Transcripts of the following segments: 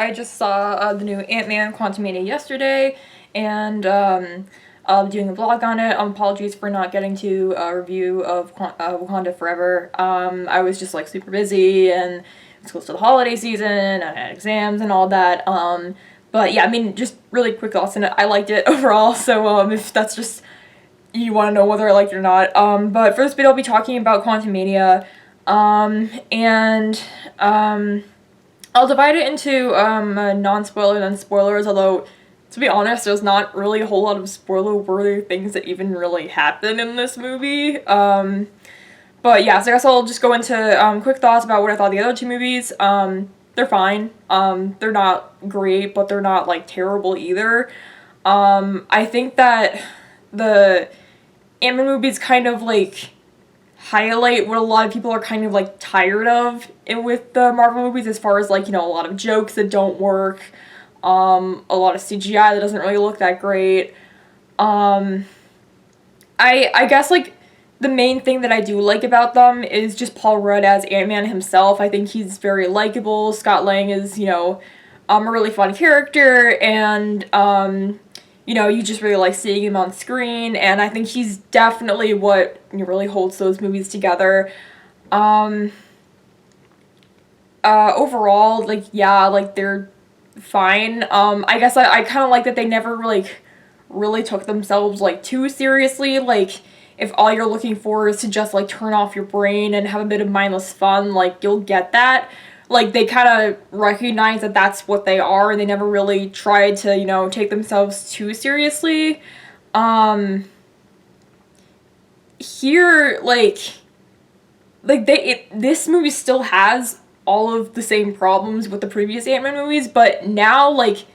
I just saw the new Ant-Man Quantumania yesterday, and I'll be doing a vlog on it. Apologies for not getting to a review of Wakanda Forever. I was just like super busy, and it's close to the holiday season, and I had exams and all that. But yeah, I mean, just really quick thoughts on it. I liked it overall, so if that's just you want to know whether I liked it or not. But for this video, I'll be talking about Quantumania, and I'll divide it into non-spoiler and spoilers, although, to be honest, there's not really a whole lot of spoiler-worthy things that even really happen in this movie. But yeah, so I guess I'll just go into quick thoughts about what I thought of the other two movies. They're fine. They're not great, but they're not, like, terrible either. I think that the Ant-Man movies kind of, like, highlight what a lot of people are kind of, like, tired of with the Marvel movies, as far as, like, you know, a lot of jokes that don't work, a lot of CGI that doesn't really look that great. I guess, like, the main thing that I do like about them is just Paul Rudd as Ant-Man himself. I think he's very likable. Scott Lang is, you know, a really fun character, and, you know, you just really like seeing him on screen, and I think he's definitely what really holds those movies together. Overall, like, yeah, like, they're fine. I guess I kind of like that they never, like, really took themselves, like, too seriously. Like, if all you're looking for is to just, like, turn off your brain and have a bit of mindless fun, like, you'll get that. Like, they kind of recognize that that's what they are, and they never really tried to, you know, take themselves too seriously. Here, this movie still has all of the same problems with the previous Ant-Man movies, but now, like,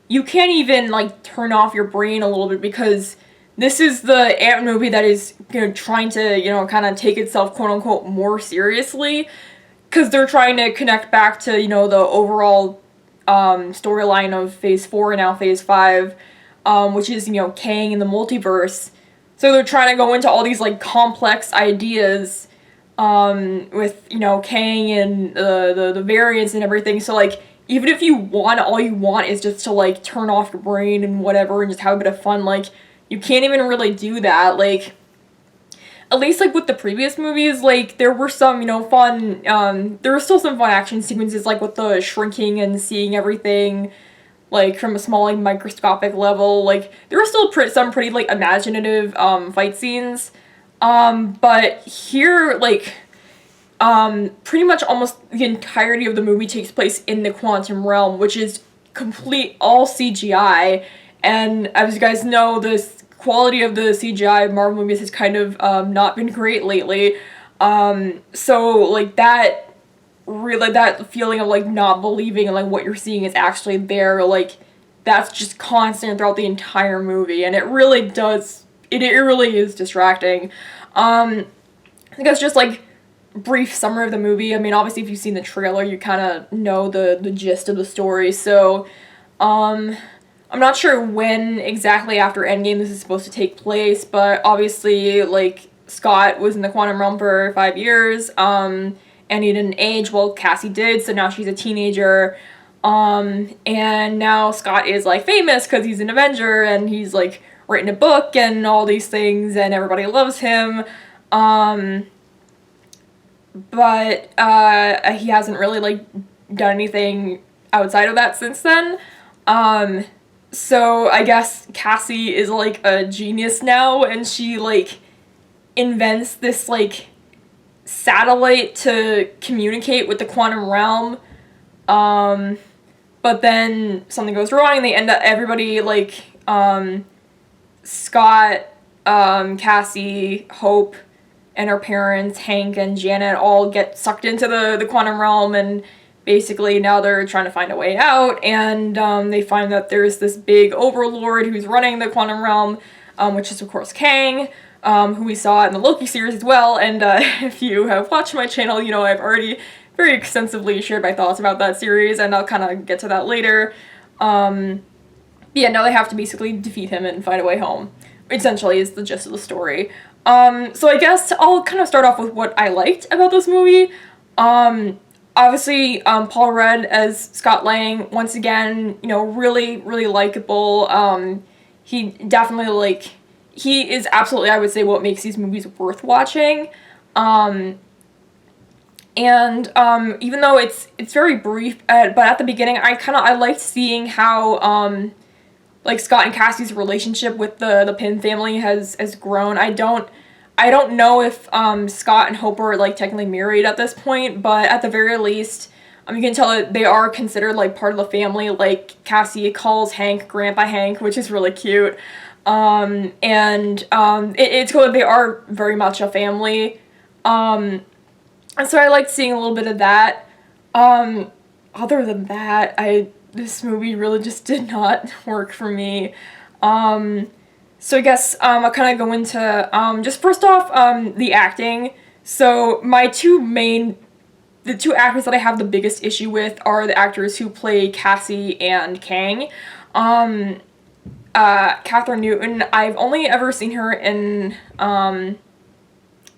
you can't even, like, turn off your brain a little bit, because this is the Ant-Man movie that is, you know, trying to, you know, kind of take itself, quote-unquote, more seriously, because they're trying to connect back to, you know, the overall storyline of Phase 4 and now Phase 5, which is, you know, Kang and the multiverse. So they're trying to go into all these, like, complex ideas with, you know, Kang and the variants and everything. So, like, even if you want, all you want is just to, like, turn off your brain and whatever and just have a bit of fun, like, you can't even really do that. Like, at least, like, with the previous movies, like, there were some, you know, fun, there were still some fun action sequences, like, with the shrinking and seeing everything, like, from a small, like, microscopic level. Like, there were still some pretty, like, imaginative, fight scenes, but here, like, pretty much almost the entirety of the movie takes place in the quantum realm, which is all CGI, and as you guys know, this quality of the CGI of Marvel movies has kind of not been great lately. So like that feeling of like not believing and like what you're seeing is actually there, like that's just constant throughout the entire movie, and it really does it really is distracting. I think that's just like brief summary of the movie. I mean, obviously if you've seen the trailer, you kind of know the gist of the story. So I'm not sure when exactly after Endgame this is supposed to take place, but obviously, like, Scott was in the quantum realm for 5 years, and he didn't age. Well, Cassie did, so now she's a teenager, and now Scott is, like, famous because he's an Avenger, and he's, like, written a book and all these things, and everybody loves him, but he hasn't really, like, done anything outside of that since then. So I guess Cassie is, like, a genius now, and she, like, invents this, like, satellite to communicate with the quantum realm, but then something goes wrong, and they end up, everybody, like, Scott, Cassie, Hope, and her parents, Hank and Janet, all get sucked into the quantum realm, and basically now they're trying to find a way out, and they find that there's this big overlord who's running the quantum realm, which is of course Kang, who we saw in the Loki series as well, and if you have watched my channel, you know I've already very extensively shared my thoughts about that series, and I'll kind of get to that later. Yeah, now they have to basically defeat him and find a way home, essentially is the gist of the story. So I guess I'll kind of start off with what I liked about this movie. obviously, Paul Rudd as Scott Lang, once again, really, really likable. He definitely, like, he is absolutely, I would say, what makes these movies worth watching. Um, and even though it's very brief, but at the beginning, I liked seeing how like Scott and Cassie's relationship with the Pym family has grown. I don't know if Scott and Hope are like technically married at this point, but at the very least, you can tell that they are considered like part of the family. Like Cassie calls Hank Grandpa Hank, which is really cute. And it's cool that they are very much a family. And so I liked seeing a little bit of that. Other than that, this movie really just did not work for me. So I guess I'll kind of go into just first off the acting. So the two actors that I have the biggest issue with are the actors who play Cassie and Kang. Catherine Newton, I've only ever seen her in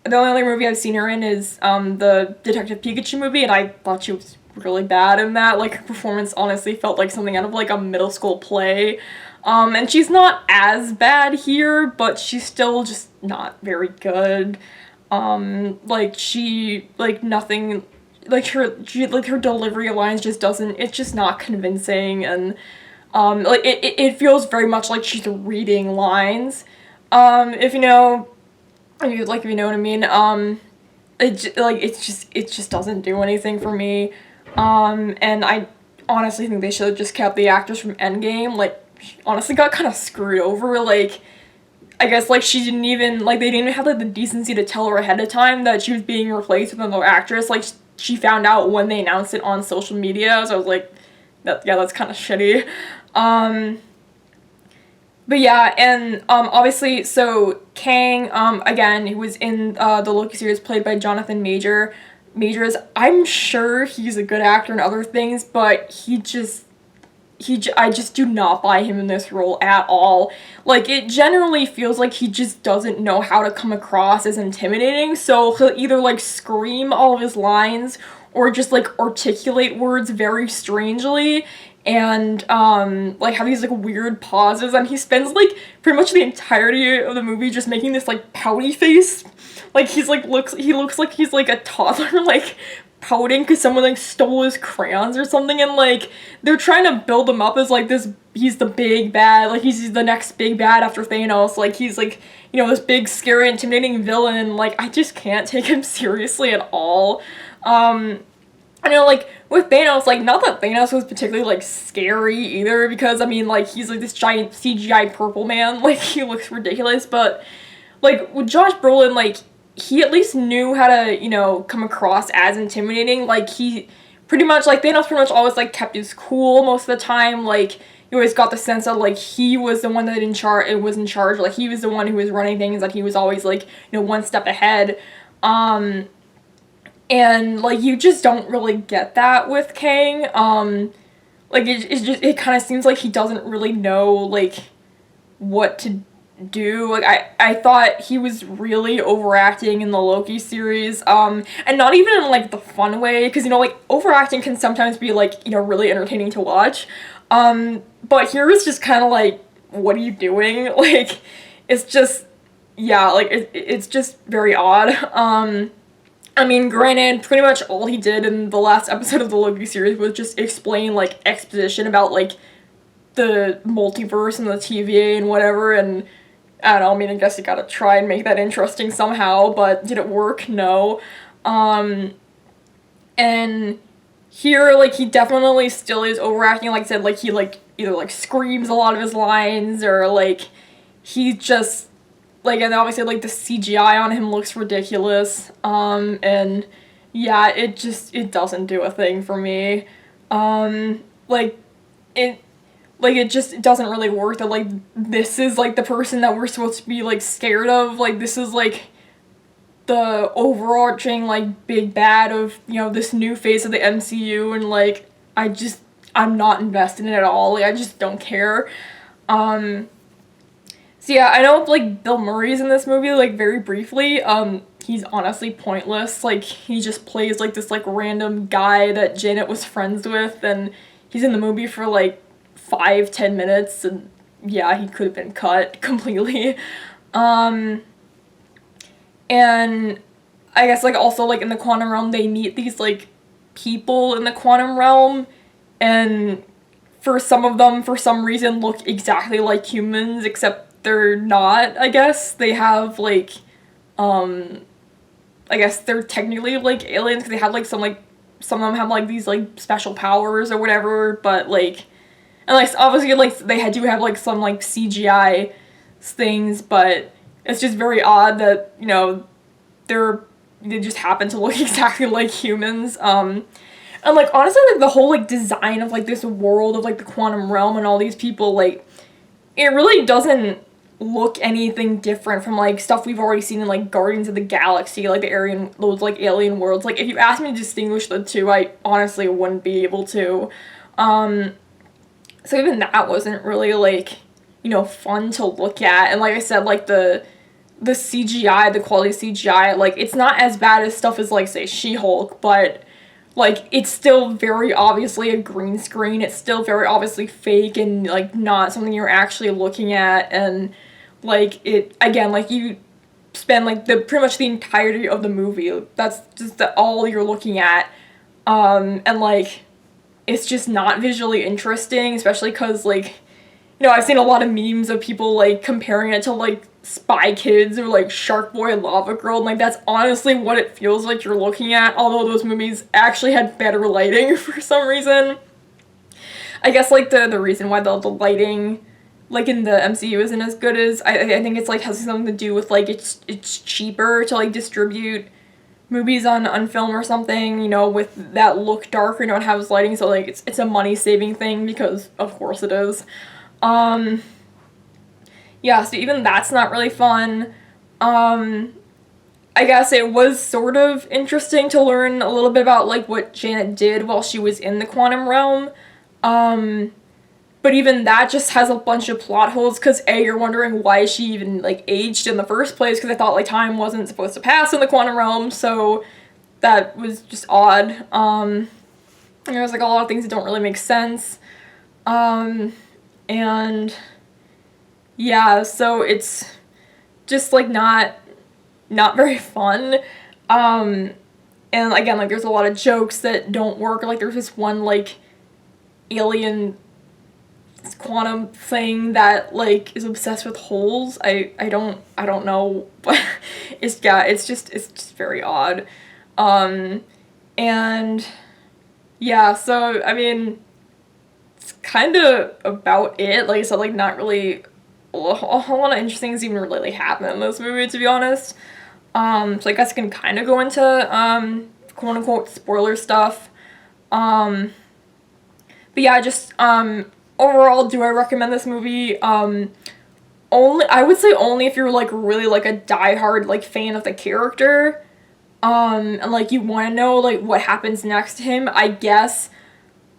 the only other movie I've seen her in is the Detective Pikachu movie, and I thought she was really bad in that. Like, her performance honestly felt like something out of like a middle school play. And she's not as bad here, but she's still just not very good. Nothing, her delivery of lines just doesn't, it's just not convincing, and it feels very much like she's reading lines. If you know if you know what I mean. It just doesn't do anything for me. And I honestly think they should have just kept the actors from Endgame. Like, she honestly got kind of screwed over. Like, I guess, like, she didn't even, like, they didn't even have, like, the decency to tell her ahead of time that she was being replaced with another actress. Like, she found out when they announced it on social media, so I was like, that's kind of shitty. But yeah, and obviously, so Kang, again, who was in the Loki series, played by Jonathan Majors. I'm sure he's a good actor in other things, but I just do not buy him in this role at all. Like, it generally feels like he just doesn't know how to come across as intimidating, so he'll either, like, scream all of his lines or just, like, articulate words very strangely, and like have these like weird pauses, and he spends like pretty much the entirety of the movie just making this like pouty face, like he looks like he's like a toddler, like pouting because someone like stole his crayons or something, and like they're trying to build him up as like this, he's the big bad, like he's the next big bad after Thanos, like he's like, this big scary intimidating villain. Like, I just can't take him seriously at all. I know, like, with Thanos, like, not that Thanos was particularly, like, scary either, because, I mean, like, he's, like, this giant CGI purple man, like, he looks ridiculous, but, like, with Josh Brolin, like, he at least knew how to, come across as intimidating. Like, he pretty much, like, Thanos pretty much always, like, kept his cool most of the time. Like, you always got the sense that, like, he was the one that was in charge, like, he was the one who was running things, like, he was always, like, one step ahead. And, like, you just don't really get that with Kang. Like, it kind of seems like he doesn't really know, like, what to do. Like, I thought he was really overacting in the Loki series, and not even in, like, the fun way, because, like, overacting can sometimes be, like, really entertaining to watch, but here is just kind of like, what are you doing? Like, it's just, yeah, like, it's just very odd. I mean, granted, pretty much all he did in the last episode of the Loki series was just explain, like, exposition about, like, the multiverse and the TVA and whatever, and I don't know, I mean, I guess you gotta try and make that interesting somehow, but did it work? No. And here, like, he definitely still is overacting, like I said, like, he, like, either, like, screams a lot of his lines, or, like, he just, like, and obviously, like, the CGI on him looks ridiculous, and, yeah, it doesn't do a thing for me. Like, it doesn't really work that, like, this is, like, the person that we're supposed to be, like, scared of, like, this is, like, the overarching, like, big bad of, this new phase of the MCU, and, like, I'm not invested in it at all, like, I just don't care. So yeah, I know, like, Bill Murray's in this movie, like, very briefly. he's honestly pointless. Like, he just plays, like, this, like, random guy that Janet was friends with, and he's in the movie for, like, 5-10 minutes, and yeah, he could have been cut completely. And I guess, like, also, like, in the quantum realm, they meet these, like, people in the quantum realm, and for some of them, for some reason, look exactly like humans, except they're not, I guess. They have, like, I guess they're technically, like, aliens, because they have, like, some of them have, like, these, like, special powers or whatever, but, like, and, like, obviously, like, they do have, like, some, like, CGI things, but it's just very odd that, you know, they just happen to look exactly like humans. And, like, honestly, like, the whole, like, design of, like, this world of, like, the quantum realm and all these people, like, it really doesn't look anything different from, like, stuff we've already seen in, like, Guardians of the Galaxy, like, those, like, alien worlds. Like, if you asked me to distinguish the two, I honestly wouldn't be able to. So even that wasn't really, like, you know, fun to look at. And like I said, like, the CGI, the quality of CGI, like, it's not as bad as stuff as, like, say, She-Hulk, but, like, it's still very obviously a green screen. It's still very obviously fake and, like, not something you're actually looking at. And, like, it, again, like, you spend, like, pretty much the entirety of the movie, that's just all you're looking at. And, like, it's just not visually interesting, especially because, like, you know, I've seen a lot of memes of people, like, comparing it to, like, Spy Kids or, like, Shark Boy and Lava Girl, and, like, that's honestly what it feels like you're looking at, although those movies actually had better lighting for some reason. I guess, like, the reason why the lighting, like, in the MCU isn't as good as, I think it's, like, has something to do with, like, it's cheaper to, like, distribute movies on film or something, you know, with that look darker and don't have as lighting, so, like, it's a money-saving thing, because of course it is. Yeah, so even that's not really fun. I guess it was sort of interesting to learn a little bit about, like, what Janet did while she was in the quantum realm. But even that just has a bunch of plot holes, because you're wondering why she even, like, aged in the first place, because I thought, like, time wasn't supposed to pass in the quantum realm, so that was just odd. And there's, like, a lot of things that don't really make sense. And yeah, so it's just, like, not very fun. And again, like, there's a lot of jokes that don't work. Like, there's this one, like, alien quantum thing that, like, is obsessed with holes. I don't know, but it's just very odd. And yeah, so I mean, it's kind of about it. Like I said, like, not really a whole lot of interesting things even really happen in this movie, to be honest. So I guess I can kind of go into quote unquote spoiler stuff. But yeah, just overall, do I recommend this movie? I would say only if you're, like, really, like, a diehard, like, fan of the character, and, like, you want to know, like, what happens next to him, I guess.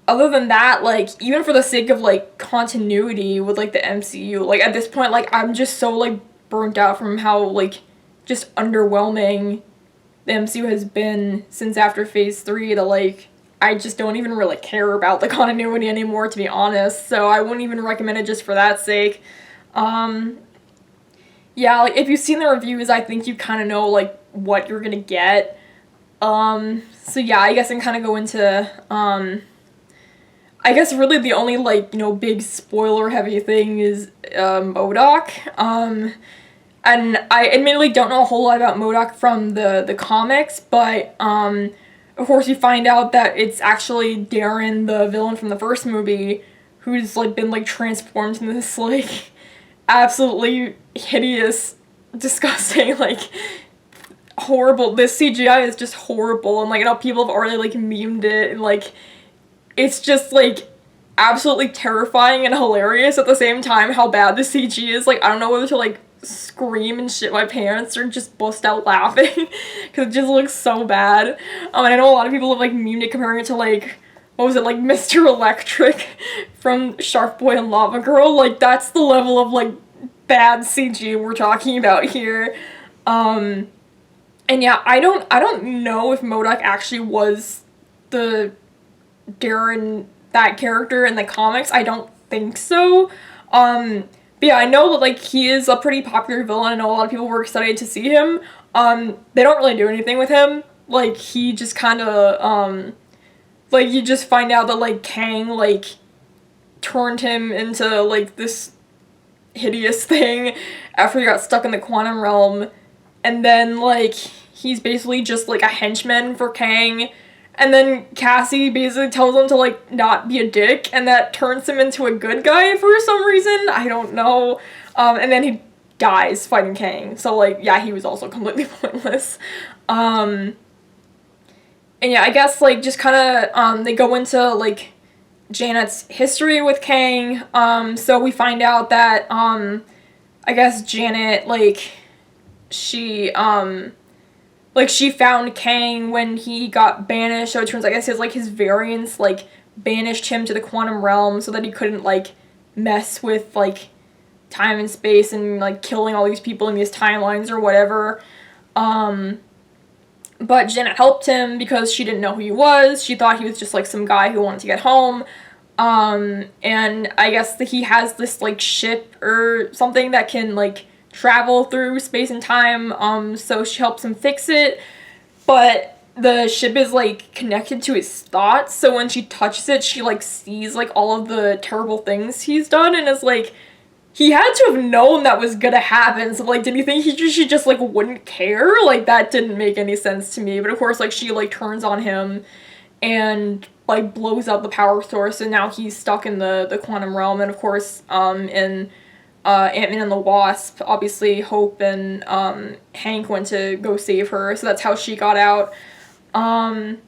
Other than that, like, even for the sake of, like, continuity with, like, the MCU, like, at this point, like, I'm just so, like, burnt out from how, like, just underwhelming the MCU has been since after Phase 3 that, like, I just don't even really care about the continuity anymore, to be honest, so I wouldn't even recommend it just for that sake. Yeah, like, if you've seen the reviews, I think you kind of know, like, what you're gonna get. So yeah, I guess I can kind of go into, I guess really the only, like, you know, big spoiler-heavy thing is, MODOK. And I admittedly don't know a whole lot about MODOK from the comics, but, of course you find out that it's actually Darren, the villain from the first movie, who's, like, been, like, transformed into this, like, absolutely hideous, disgusting, like, horrible, this CGI is just horrible, and, like, you know, people have already, like, memed it, and, like, it's just, like, absolutely terrifying and hilarious at the same time how bad the CG is. Like, I don't know whether to, like, scream and shit my pants or just bust out laughing, because it just looks so bad. And I know a lot of people have, like, memed it, comparing it to, like, what was it, like, Mr. Electric from Shark Boy and Lava Girl. Like, that's the level of, like, bad CG we're talking about here. And yeah, I don't know if MODOK actually was the Darren, that character in the comics. I don't think so. But yeah, I know that like he is a pretty popular villain. I know a lot of people were excited to see him. They don't really do anything with him. Like he just kind of like you just find out that like Kang like turned him into like this hideous thing after he got stuck in the quantum realm, and then like he's basically just like a henchman for Kang. And then Cassie basically tells him to like not be a dick, and that turns him into a good guy for some reason. I don't know. And then he dies fighting Kang. So like yeah, he was also completely pointless. And yeah, I guess like just kind of they go into like Janet's history with Kang. So we find out that I guess Janet she found Kang when he got banished. So it turns out, I guess his variants like banished him to the quantum realm so that he couldn't like mess with like time and space and like killing all these people in these timelines or whatever. But Janet helped him because she didn't know who he was. She thought he was just like some guy who wanted to get home. And I guess that he has this like ship or something that can like travel through space and time. So she helps him fix it. But the ship is like connected to his thoughts. So when she touches it, she like sees like all of the terrible things he's done and is like, he had to have known that was gonna happen, so, like, did you think she just, like, wouldn't care? Like, that didn't make any sense to me, but of course, like, she, like, turns on him and, like, blows up the power source, and now he's stuck in the quantum realm, and of course, in Ant-Man and the Wasp, obviously, Hope and, Hank went to go save her, so that's how she got out. But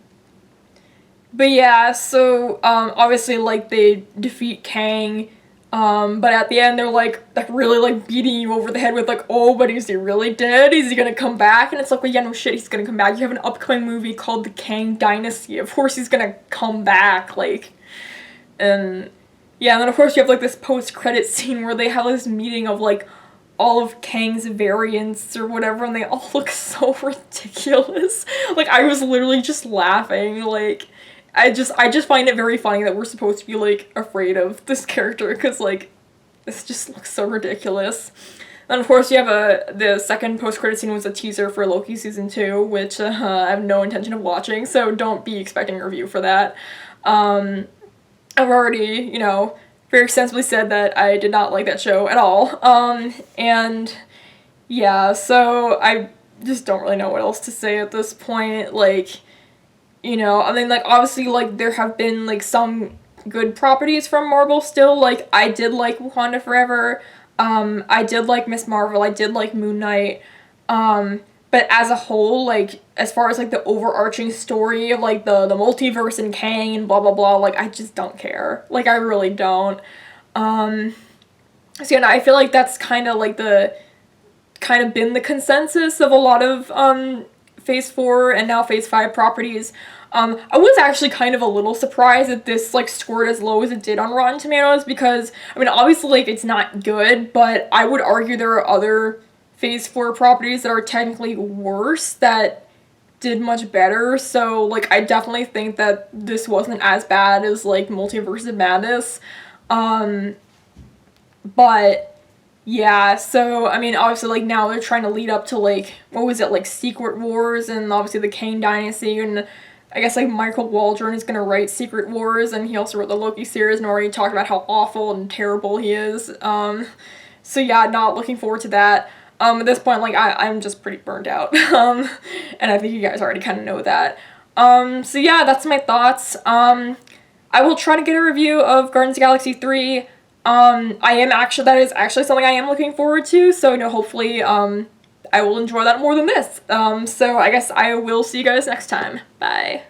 yeah, so, obviously, like, they defeat Kang. But at the end, they're like really like beating you over the head with like, oh, but is he really dead? Is he gonna come back? And it's like, well, yeah, no shit, he's gonna come back. You have an upcoming movie called The Kang Dynasty. Of course he's gonna come back, like, and yeah, and then of course you have like this post-credit scene where they have this meeting of like all of Kang's variants or whatever, and they all look so ridiculous. Like, I was literally just laughing, like, I just find it very funny that we're supposed to be, like, afraid of this character, because, like, this just looks so ridiculous. And, of course, you have the second post-credit scene was a teaser for Loki Season 2, which I have no intention of watching, so don't be expecting a review for that. I've already, you know, very extensively said that I did not like that show at all. And, yeah, so I just don't really know what else to say at this point, like, you know, I mean, like, obviously, like, there have been, like, some good properties from Marvel still. Like, I did like Wakanda Forever. I did like Miss Marvel. I did like Moon Knight. But as a whole, like, as far as, like, the overarching story of, like, the multiverse and Kang and blah, blah, blah, like, I just don't care. Like, I really don't. So, yeah, no, I feel like that's kind of, like, kind of been the consensus of a lot of, Phase 4 and now Phase 5 properties. I was actually kind of a little surprised that this, like, scored as low as it did on Rotten Tomatoes because, I mean, obviously, like, it's not good, but I would argue there are other Phase 4 properties that are technically worse that did much better, so, like, I definitely think that this wasn't as bad as, like, Multiverse of Madness. But yeah, so, I mean, obviously, like, now they're trying to lead up to, like, what was it, like, Secret Wars, and obviously the Kang Dynasty, and I guess, like, Michael Waldron is gonna write Secret Wars, and he also wrote the Loki series, and already talked about how awful and terrible he is, so yeah, not looking forward to that. At this point, like, I'm just pretty burned out, and I think you guys already kind of know that. So yeah, that's my thoughts. I will try to get a review of Guardians of the Galaxy 3, that is actually something I am looking forward to, so, you know, hopefully, I will enjoy that more than this. So I guess I will see you guys next time. Bye.